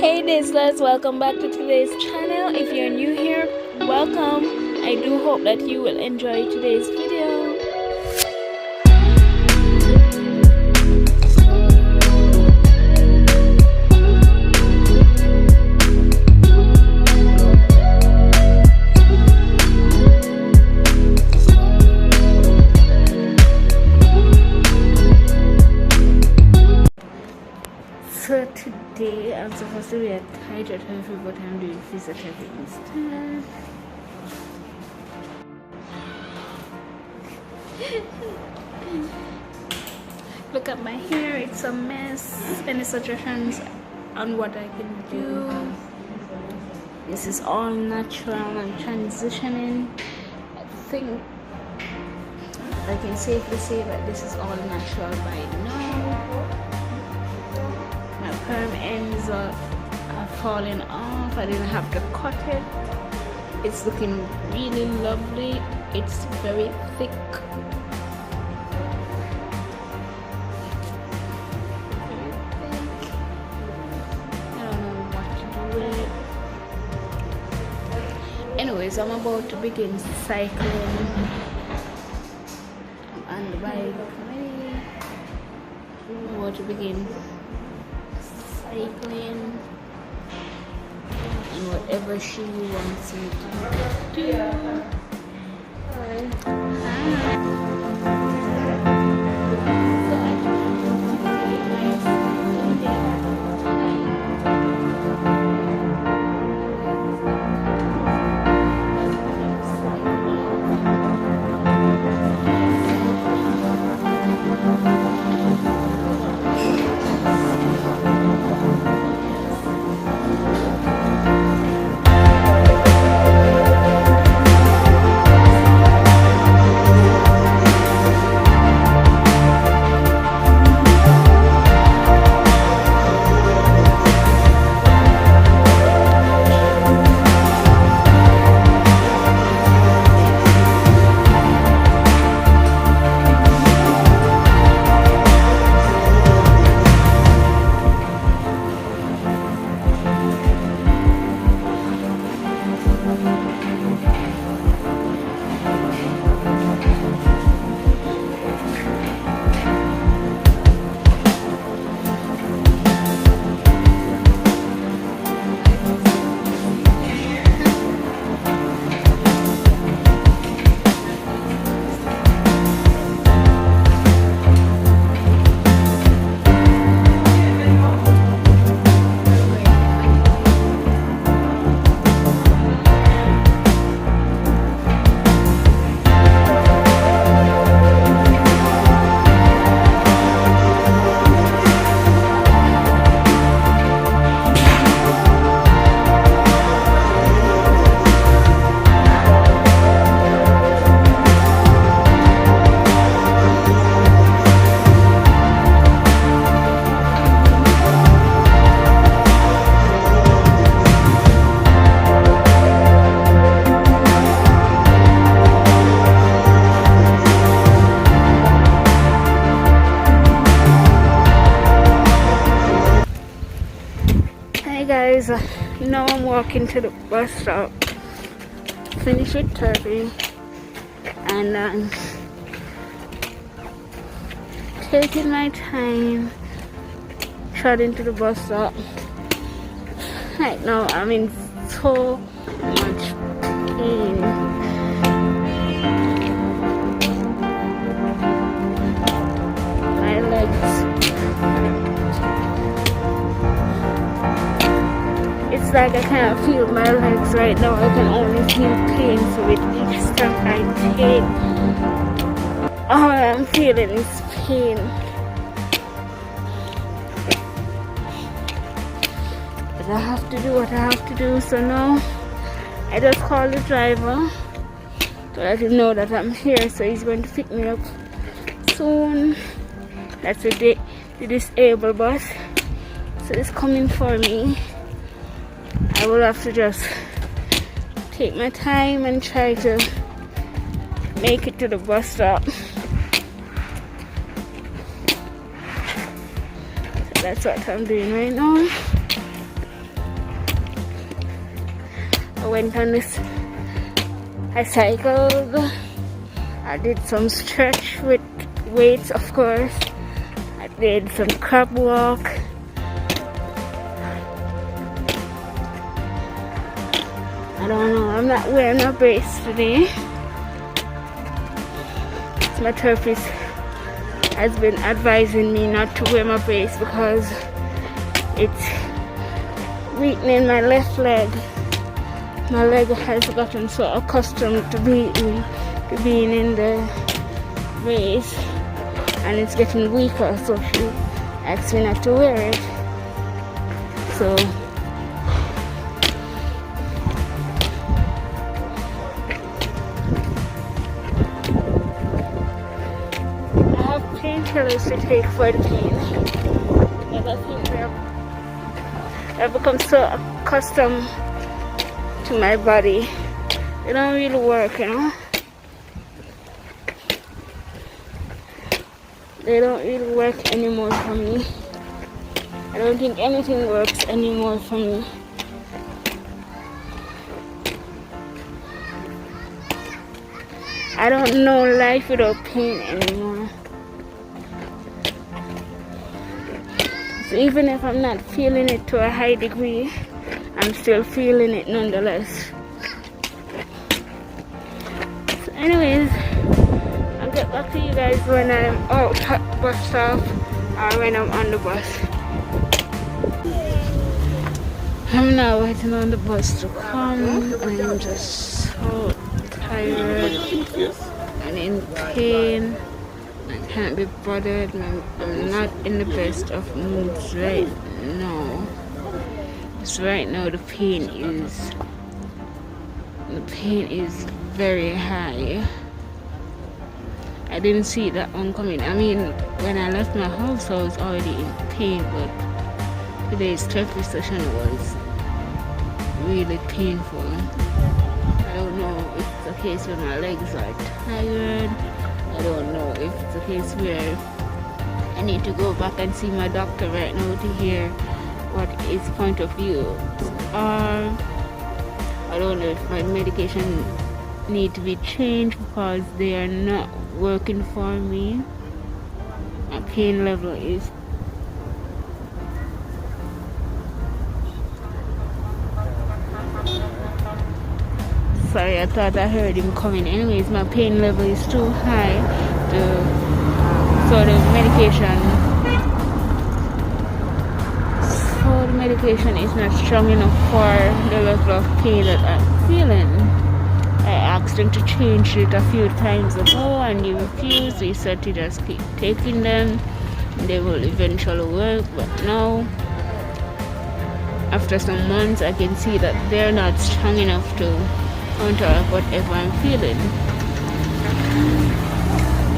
Hey Dizzlers, welcome back to today's channel. If you're new here, welcome. I do hope that you will enjoy today's video. So today I'm supposed to be at hydrotherapy, but I'm doing physiotherapy instead. Look at my hair, it's a mess. Any suggestions on what I can do? This is all natural. I'm transitioning. I think I can safely say that this is all natural by now. My perm ends are falling off. I didn't have to cut it. It's looking really lovely. It's very thick. I don't know what to do with it. Anyways, I'm about to begin cycling. I'm on the bike already. I'm about to begin cycling and whatever she wants me to do. Hey guys, now I'm walking to the bus stop. Finished with therapy and I'm taking my time trotting to the bus stop. Right now I'm in so much pain. My legs. It's like I can't feel my legs right now. I can only feel pain. So with each step I take, all I'm feeling is pain. But I have to do what I have to do. So now I just call the driver to let him know that I'm here. So he's going to pick me up soon. That's the disabled bus. So it's coming for me. I will have to just take my time and try to make it to the bus stop. So that's what I'm doing right now. went on this, I cycled, I did some stretch with weights, of course. I did some crab walk. I don't know, I'm not wearing a brace today. My therapist has been advising me not to wear my brace because it's weakening my left leg. My leg has gotten so accustomed to being in the brace, and it's getting weaker, so she asked me not to wear it. So painkillers to take for the pain. And I think I've become so accustomed to my body. They don't really work, you know. They don't really work anymore for me. I don't think anything works anymore for me. I don't know life without pain anymore. Even if I'm not feeling it to a high degree, I'm still feeling it nonetheless. So anyways, I'll get back to you guys when I'm out at the bus stop or when I'm on the bus. I'm now waiting on the bus to come. I'm just so tired and in pain. I can't be bothered. I'm not in the best of moods right now. Because right now the pain is very high. I didn't see that one coming. I mean, when I left my house I was already in pain, but today's therapy session was really painful. I don't know if it's the case where my legs are tired. I don't know if it's a case where I need to go back and see my doctor right now to hear what his point of view is. I don't know if my medication need to be changed because they are not working for me. My pain level is sorry, I thought I heard him coming. Anyways, my pain level is too high so the medication is not strong enough for the level of pain that I'm feeling. I asked him to change it a few times ago and he refused. He said to just keep taking them, they will eventually work, but now after some months I can see that they're not strong enough to counteract whatever I'm feeling.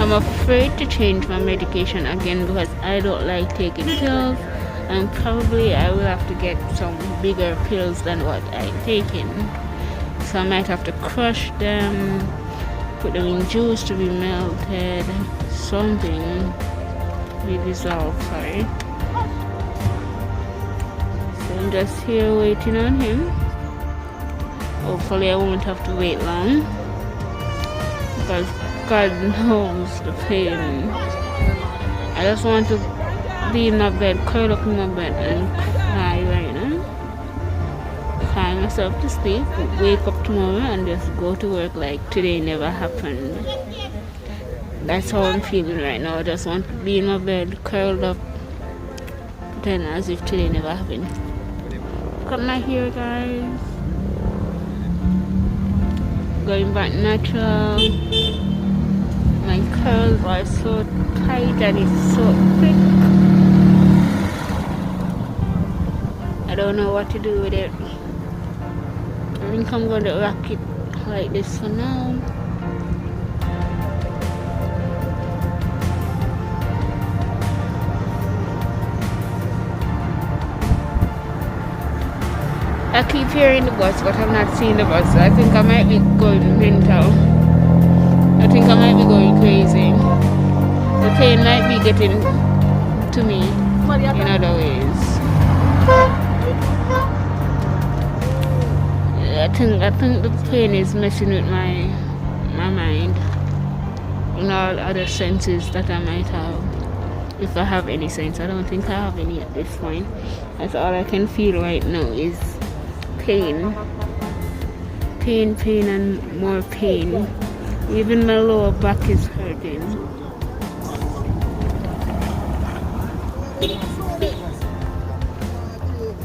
I'm afraid to change my medication again because I don't like taking pills, and probably I will have to get some bigger pills than what I'm taking. So I might have to crush them, put them in juice to be melted, something be dissolved, sorry. So I'm just here waiting on him. Hopefully I won't have to wait long because God knows the pain. I just want to be in my bed, curl up in my bed and cry right now. Cry myself to sleep, wake up tomorrow and just go to work like today never happened. That's how I'm feeling right now. I just want to be in my bed, curled up, pretend as if today never happened. Look at my hair, guys. Going back natural. My curls are so tight and it's so thick. I don't know what to do with it. I think I'm going to rock it like this for now. I keep hearing the bus, but I'm not seeing the bus. I think I might be going mental. I think I might be going crazy. The pain might be getting to me in other ways. I think the pain is messing with my mind and all other senses that I might have. If I have any sense, I don't think I have any at this point. That's all I can feel right now is pain, and more pain. Even my lower back is hurting.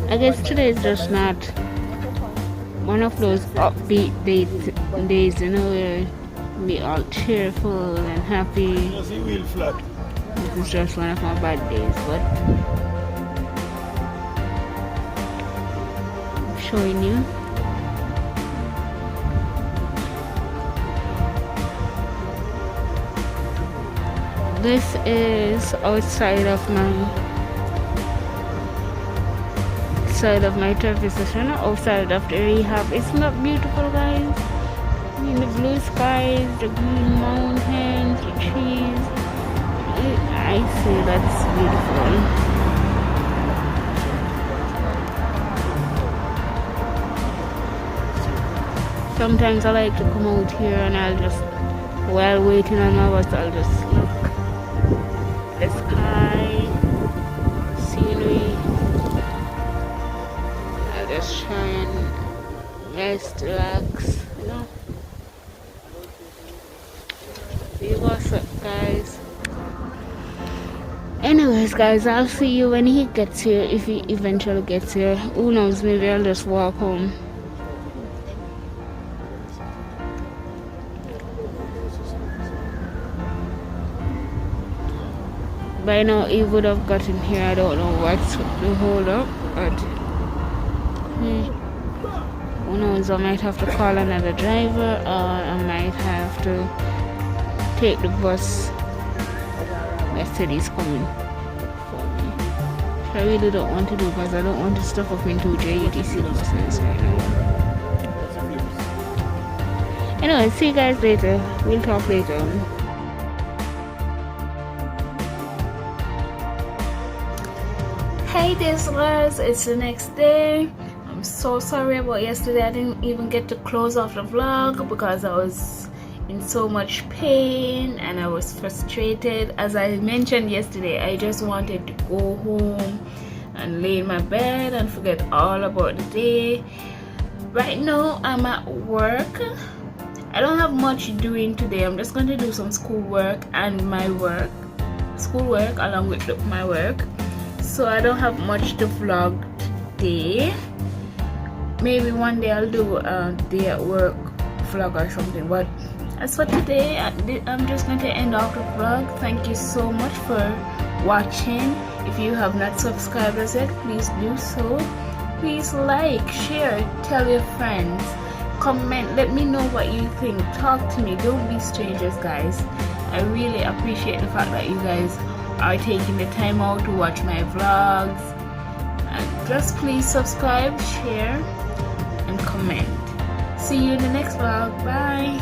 I guess today is just not one of those upbeat days, you know, where be all cheerful and happy. This is just one of my bad days, but I'm showing you. This is outside of my therapy session, outside of the rehab. Isn't that beautiful, guys? I mean, the blue skies, the green mountains, the trees. I say that's beautiful. Sometimes I like to come out here and I'll just, while waiting on my bus, I'll just look at the sky, scenery. I'll just try and rest, relax, you know. See what's up, guys. Anyways, guys, I'll see you when he gets here, if he eventually gets here. Who knows, maybe I'll just walk home. By now he would have gotten here. I don't know what's the hold up, but who knows, I might have to call another driver, or I might have to take the bus. I said he's coming for me. Which I really don't want to do, because I don't want to stuff up into JUTC nonsense right now. Anyway, see you guys later. We'll talk later on. Hey Dizzlers, it's the next day. I'm so sorry about yesterday. I didn't even get to close off the vlog because I was in so much pain and I was frustrated. As I mentioned yesterday, I just wanted to go home and lay in my bed and forget all about the day. Right now I'm at work. I don't have much doing today. I'm just going to do some schoolwork and my work. Schoolwork along with my work. So I don't have much to vlog today. Maybe one day I'll do a day at work vlog or something, but as for today, I'm just going to end off the vlog. Thank you so much for watching. If you have not subscribed as yet, please do so. Please like, share, tell your friends, comment, let me know what you think. Talk to me, don't be strangers, guys. I really appreciate the fact that you guys are taking the time out to watch my vlogs. And just please subscribe, share, and comment. See you in the next vlog. Bye.